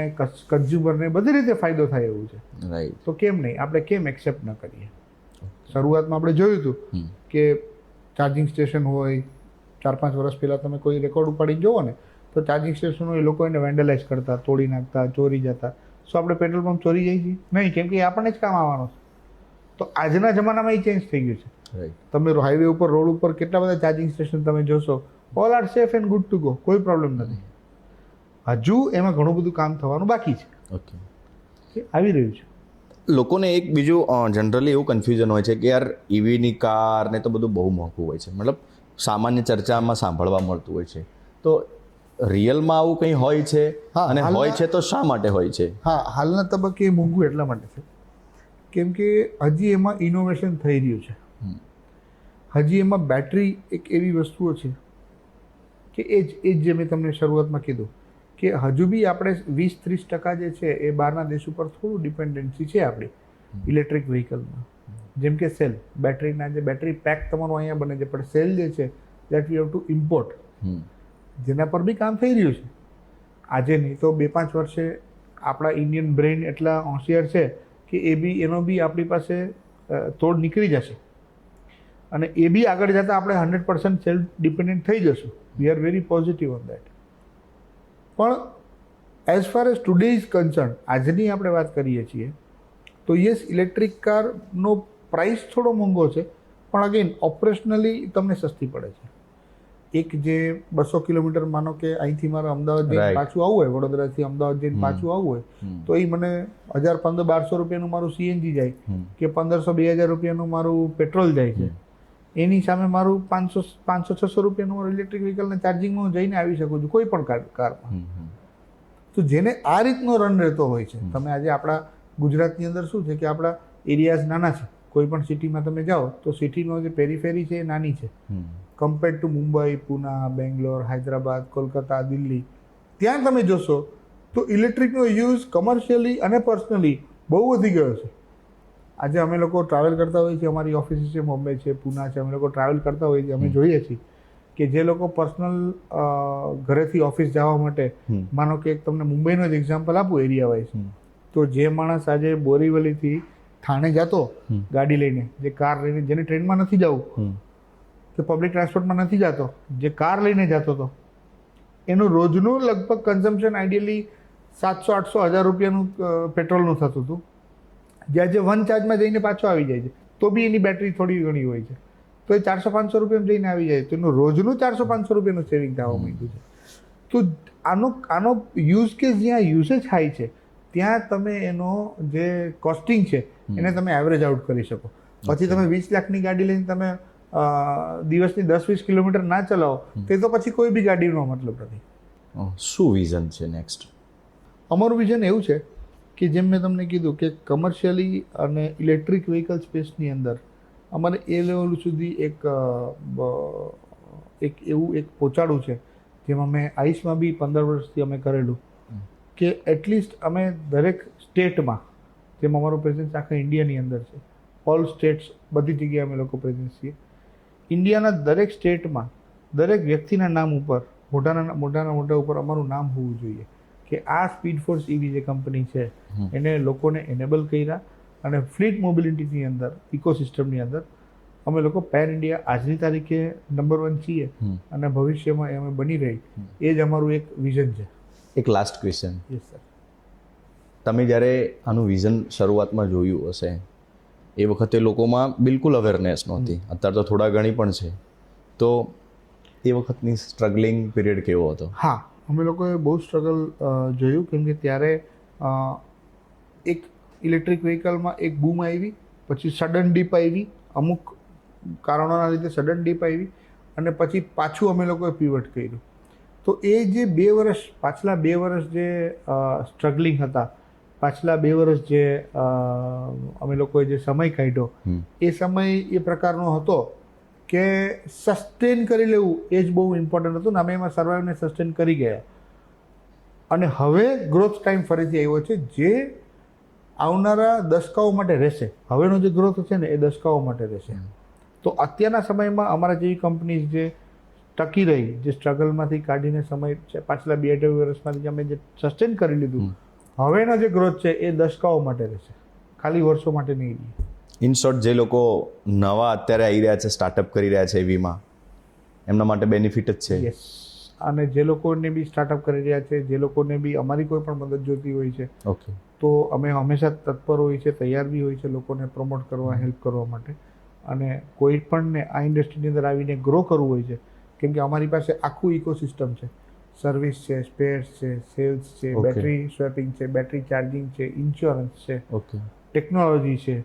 કન્ઝ્યુમરને બધી રીતે ફાયદો થાય એવું છે. રાઈટ. તો કેમ નહીં, આપણે કેમ એક્સેપ્ટ ન કરીએ? શરૂઆતમાં આપણે જોયું હતું કે ચાર્જિંગ સ્ટેશન હોય, 4-5 વર્ષ પહેલાં તમે કોઈ રેકોર્ડ ઉપાડીને જુઓ ને, તો ચાર્જિંગ સ્ટેશનો એ લોકો એને વેન્ડલાઇઝ કરતા, તોડી નાખતા, ચોરી જતા. શું આપણે પેટ્રોલ પંપ ચોરી જઈએ છીએ? નહીં, કેમ કે એ આપણને જ કામ આવવાનો છે. તો આજના જમાનામાં એ ચેન્જ થઈ ગયું છે. તમે હાઈવે ઉપર, રોડ ઉપર કેટલા બધા ચાર્જિંગ સ્ટેશન તમે જોશો, all are safe and good to go, કોઈ પ્રોબ્લેમ નથી. હજુ એમાં ઘણું બધું કામ થવાનું બાકી છે. ઓકે, આવી રહ્યું છે. લોકોને એક બીજું જનરલી એવું કન્ફ્યુઝન હોય છે કે યાર EVની કાર ને તો બધું બહુ મોંઘું હોય છે, મતલબ સામાન્ય ચર્ચામાં સાંભળવા મળતું હોય છે. તો રિયલમાં આવું કંઈ હોય છે હા, અને હાલમાં- હોય છે તો શા માટે હોય છે? હા, હાલના તબક્કે એ મોંઘું એટલા માટે છે કેમ કે હજી એમાં ઇનોવેશન થઈ રહ્યું છે. હજી એમાં બેટરી એક એવી વસ્તુઓ છે કે એ જ જે મેં તમને શરૂઆતમાં કીધું કે હજુ બી આપણે 20-30% જે છે એ બહારના દેશ ઉપર થોડું ડિપેન્ડન્સી છે આપણી ઇલેક્ટ્રિક વ્હીકલમાં. જેમ કે સેલ બેટરીના જે બેટરી પેક તમારું અહીંયા બને છે, પણ સેલ જે છે that we have to import, જેના પર બી કામ થઈ રહ્યું છે. આજે નહીં તો 2-5 વર્ષે આપણા ઇન્ડિયન બ્રેઇન એટલા હોશિયાર છે કે એ બી એનો બી આપણી પાસે તોડ નીકળી જશે અને એ બી આગળ જતાં આપણે 100% સેલ્ફ ડિપેન્ડન્ટ થઈ જશું. We are very positive on that. પણ as far as today is concern, આજની આપણે વાત કરીએ છીએ તો યસ, ઇલેક્ટ્રિક કારનો પ્રાઇસ થોડો મોંઘો છે, પણ અગેન ઓપરેશનલી તમને સસ્તી પડે છે. એક જે 200 કિલોમીટર માનો કે અહીંથી મારે અમદાવાદ જઈને Right. પાછું આવવું હોય, વડોદરાથી અમદાવાદ જઈને પાછું આવવું હોય તો એ મને 1000-1500 રૂપિયાનું મારું સીએનજી જાય કે 1500-2000 રૂપિયાનું મારું પેટ્રોલ જાય છે. એની સામે મારું 500-600 રૂપિયાનું મારું ઇલેક્ટ્રિક વ્હીકલને ચાર્જિંગમાં હું જઈને આવી શકું છું કોઈ પણ કારમાં. તો જેને આ રીતનો રન રહેતો હોય છે, તમે આજે આપણા ગુજરાતની અંદર શું છે કે આપણા એરિયાઝ નાના છે. કોઈ પણ સિટીમાં તમે જાઓ તો સિટીનો જે પેરીફેરી છે એ નાની છે કમ્પેર્ડ ટુ મુંબઈ, પુના, બેંગ્લોર, હૈદરાબાદ, કોલકાતા, દિલ્હી. ત્યાં તમે જોશો તો ઇલેક્ટ્રિકનો યુઝ કમર્શિયલી અને પર્સનલી બહુ વધી ગયો છે. આજે અમે લોકો ટ્રાવેલ કરતા હોઈએ છીએ, અમારી ઓફિસ છે બોમ્બે છે, પુના છે, અમે લોકો ટ્રાવેલ કરતા હોઈએ છીએ, અમે જોઈએ છીએ કે જે લોકો પર્સનલ ઘરેથી ઓફિસ જવા માટે, માનો કે એક તમને મુંબઈનો જ એક્ઝામ્પલ આપું એરિયા વાઇઝ, તો જે માણસ આજે બોરીવલીથી થાણે જતો ગાડી લઈને, જે કાર લઈને, જેને ટ્રેનમાં નથી જવું કે પબ્લિક ટ્રાન્સપોર્ટમાં નથી જતો, જે કાર લઈને જતો હતો, એનું રોજનું લગભગ કન્ઝમ્પશન આઈડિયલી 700-800-1000 રૂપિયાનું પેટ્રોલનું થતું હતું. જ્યાં જે વન ચાર્જમાં જઈને પાછો આવી જાય છે તો બી એની બેટરી થોડી ઘણી હોય છે, તો એ 400-500 રૂપિયામાં જઈને આવી જાય, તો એનું રોજનું 400-500 રૂપિયાનું સેવિંગ થવા માંડ્યું છે. તો આનો યુઝ કેસ જ્યાં યુસેજ હાઈ છે ત્યાં તમે એનો જે કોસ્ટિંગ છે એને તમે એવરેજ આઉટ કરી શકો. પછી તમે 20 લાખની ગાડી લઈને તમે દિવસની 10-20 કિલોમીટર ના ચલાવો તે તો પછી કોઈ બી ગાડીનો મતલબ નથી. શું વિઝન છે નેક્સ્ટ? અમારું વિઝન એવું છે કે જેમ મેં તમને કીધું કે કમર્શિયલી અને ઇલેક્ટ્રિક વ્હીકલ સ્પેસની અંદર અમારે એ લેવલ સુધી એક એવું પહોંચાડવું છે જેમાં મેં આઈસમાં બી 15 વર્ષથી અમે કરેલું કે એટલીસ્ટ અમે દરેક સ્ટેટમાં, જેમ અમારું પ્રેઝન્સ આખા ઇન્ડિયાની અંદર છે, ઓલ સ્ટેટ્સ બધી જગ્યાએ અમે લોકો પ્રેઝન્સ છીએ. ઇન્ડિયાના દરેક સ્ટેટમાં દરેક વ્યક્તિના નામ ઉપર, મોટા ઉપર અમારું નામ હોવું જોઈએ કે આ સ્પીડ ફોર્સ ઈવી જે કંપની છે એને લોકોને એનેબલ કર્યા અને ફ્લીટ મોબિલિટીની અંદર, ઇકોસિસ્ટમની અંદર અમે લોકો પેન ઇન્ડિયા આજની તારીખે નંબર 1 છીએ અને ભવિષ્યમાં અમે બની રહી, એ જ અમારું એક વિઝન છે. એક લાસ્ટ ક્વેશ્ચન. Yes sir. તમે જ્યારે આનું વિઝન શરૂઆતમાં જોયું હશે એ વખતે લોકોમાં બિલકુલ અવેરનેસ નહોતી, અત્યારે તો થોડા ઘણી પણ છે, તો એ વખતની સ્ટ્રગલિંગ પીરિયડ કેવો હતો? હા, અમે લોકોએ બહુ સ્ટ્રગલ જોયું કેમ કે ત્યારે એક ઇલેક્ટ્રિક વ્હીકલમાં એક બૂમ આવી, પછી સડન ડીપ આવી, અમુક કારણોના લીધે સડન ડીપ આવી અને પછી પાછું અમે લોકોએ પીવટ કર્યું. તો એ જે પાછલા 2 વર્ષ જે સ્ટ્રગલિંગ હતા, પાછલા 2 વર્ષ જે અમે લોકોએ જે સમય કાઢ્યો, એ સમય એ પ્રકારનો હતો કે સસ્ટેન કરી લેવું એ જ બહુ ઇમ્પોર્ટન્ટ હતું ને અમે એમાં સર્વાઈવને સસ્ટેન કરી ગયા. અને હવે ગ્રોથ ટાઈમ ફરીથી આવ્યો છે જે આવનારા દશકાઓ માટે રહેશે. હવેનો જે ગ્રોથ છે ને એ દશકાઓ માટે રહેશે. તો અત્યારના સમયમાં અમારા જેવી કંપનીઝ જે ટકી રહી, જે સ્ટ્રગલમાંથી કાઢીને સમય છે પાછલા 2-2.5 વર્ષમાંથી અમે જે સસ્ટેન કરી લીધું, હવેનો જે ગ્રોથ છે એ દશકાઓ માટે રહેશે, ખાલી વર્ષો માટે નહીં રહે. ઇન શોર્ટ, જે લોકો નવા અત્યારે આવી રહ્યા છે, સ્ટાર્ટઅપ કરી રહ્યા છે એવીમાં, એમના માટે બેનિફિટ જ છે. યસ. અને જે લોકોને બી સ્ટાર્ટઅપ કરી રહ્યા છે, જે લોકોને બી અમારી કોઈ પણ મદદ જોઈતી હોય છે, ઓકે, તો અમે હંમેશા તત્પર હોય છે, તૈયાર બી હોય છે લોકોને પ્રમોટ કરવા, હેલ્પ કરવા માટે. અને કોઈ પણને આ ઇન્ડસ્ટ્રીની અંદર આવીને ગ્રો કરવું હોય છે, કેમ કે અમારી પાસે આખું ઇકોસિસ્ટમ છે, સર્વિસ છે, સ્પેર્સ છે, સેલ્સ છે, બેટરી સ્વેપિંગ છે, બેટરી ચાર્જિંગ છે, ઇન્સ્યોરન્સ છે, ઓકે, ટેકનોલોજી છે,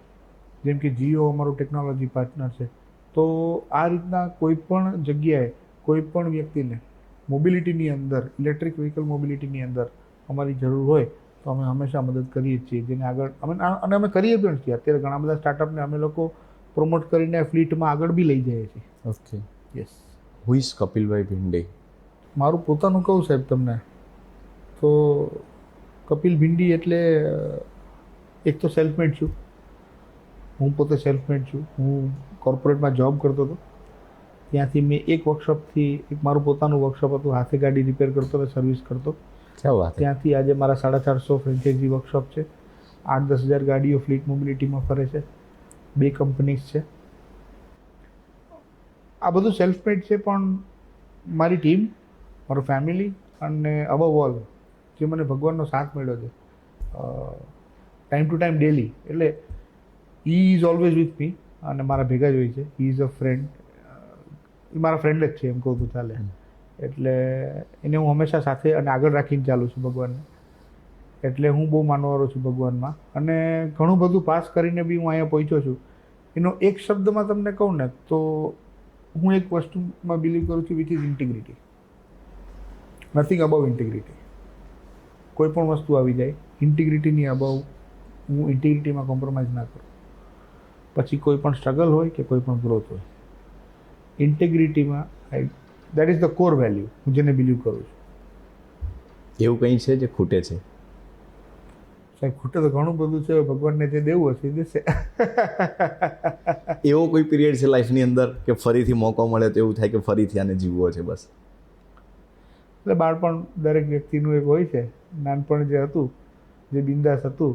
જેમ કે જીઓ અમારું ટેકનોલોજી પાર્ટનર છે. તો આ રીતના કોઈ પણ જગ્યાએ કોઈ પણ વ્યક્તિને મોબિલિટીની અંદર ઇલેક્ટ્રિક વ્હીકલ મોબિલિટીની અંદર અમારી જરૂર હોય તો અમે હંમેશા મદદ કરીએ જ છીએ, જેને આગળ અને અમે કરીએ પણ છીએ. અત્યારે ઘણા બધા સ્ટાર્ટઅપને અમે લોકો પ્રમોટ કરીને ફ્લીટમાં આગળ બી લઈ જઈએ છીએ. Okay, yes. Who is કપિલભાઈ ભિંડે? મારું પોતાનું કહું સાહેબ તમને તો કપિલ ભિંડી એટલે એક તો સેલ્ફ મેડ છું. હું પોતે સેલ્ફ મેડ છું. હું કોર્પોરેટમાં જોબ કરતો હતો. ત્યાંથી મેં એક વર્કશોપથી એક મારું પોતાનું વર્કશોપ હતું, હાથે ગાડી રિપેર કરતો અને સર્વિસ કરતો. ક્યાં વાત? ત્યાંથી આજે મારા 450 ફ્રેન્ચાઇઝી વર્કશોપ છે. 8-10 હજાર ગાડીઓ ફ્લીટ મોબિલિટીમાં ફરે છે. 2 કંપનીઝ છે. આ બધું સેલ્ફ મેડ છે, પણ મારી ટીમ, મારું ફેમિલી અને અબવ ઓલ જે મને ભગવાનનો સાથ મળ્યો છે ટાઈમ ટુ ટાઈમ ડેલી, એટલે he is always with me અને મારા ભેગા જ હોય છે. હી ઇઝ અ ફ્રેન્ડ, એ મારા ફ્રેન્ડ જ છે એમ કહું તો ચાલે. એટલે એને હું હંમેશા સાથે અને આગળ રાખીને ચાલું છું ભગવાનને. એટલે હું બહુ માનવાવાળો છું ભગવાનમાં, અને ઘણું બધું પાસ કરીને બી હું અહીંયા પહોંચ્યો છું. એનો એક શબ્દમાં તમને કહું ને તો હું એક વસ્તુમાં બિલીવ કરું છું, which is integrity. Nothing above integrity. કોઈ પણ વસ્તુ આવી જાય, ઇન્ટિગ્રિટીની અબવ હું ઇન્ટિગ્રિટીમાં કોમ્પ્રોમાઇઝ ના કરું. પછી કોઈ પણ સ્ટ્રગલ હોય કે કોઈ પણ ગ્રોથ હોય, ઇન્ટિગ્રિટીમાં that is the core value, હું જેને બિલીવ કરું છું. એવું કંઈ છે જે ખૂટે છે? સાહેબ ખૂટે તો ઘણું બધું છે, ભગવાનને જે દેવું હશે એ દેશે. એવો કોઈ પિરિયડ છે લાઈફની અંદર કે ફરીથી મોકો મળે તો એવું થાય કે ફરીથી આને જીવવો છે બસ? એટલે બાળપણ દરેક વ્યક્તિનું એક હોય છે. નાનપણ જે હતું, જે બિંદાસ હતું,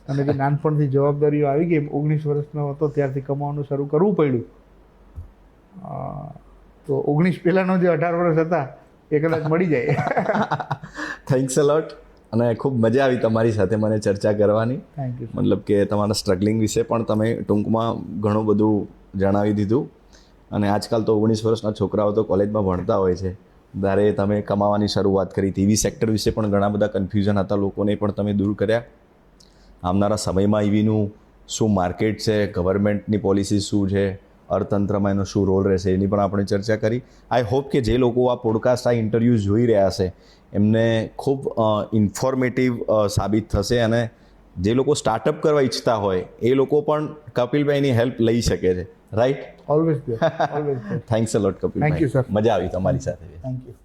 અને જે નાનપણથી જવાબદારીઓ આવી ગઈ, 19 વર્ષનો હતો ત્યારથી કમાવાનું શરૂ કરવું પડ્યું. તો 19 પહેલાંનો જે 18 વર્ષ હતા એ કદાચ મળી જાય. થેન્ક્સ અ લોટ. અને ખૂબ મજા આવી તમારી સાથે મને ચર્ચા કરવાની. Thank you. મતલબ કે તમારા સ્ટ્રગલિંગ વિશે પણ તમે ટૂંકમાં ઘણું બધું જણાવી દીધું. અને આજકાલ તો 19 વર્ષના છોકરાઓ તો કોલેજમાં ભણતા હોય છે, ત્યારે તમે કમાવાની શરૂઆત કરી. ટીવી સેક્ટર વિશે પણ ઘણા બધા કન્ફ્યુઝન હતા લોકોને, પણ તમે દૂર કર્યા. આવનારા સમયમાં ઈવીનું શું માર્કેટ છે, ગવર્મેન્ટની પોલિસી શું છે, અર્થતંત્રમાં એનો શું રોલ રહેશે, એની પણ આપણે ચર્ચા કરી. આઈ હોપ કે જે લોકો આ પોડકાસ્ટ, આ ઇન્ટરવ્યૂ જોઈ રહ્યા છે એમને ખૂબ ઇન્ફોર્મેટિવ સાબિત થશે. અને જે લોકો સ્ટાર્ટઅપ કરવા ઈચ્છતા હોય એ લોકો પણ કપિલભાઈની હેલ્પ લઈ શકે છે. Right? Always always. Thanks a lot કપિલભાઈ. Thank you sir. મજા આવી તમારી સાથે. Thank you.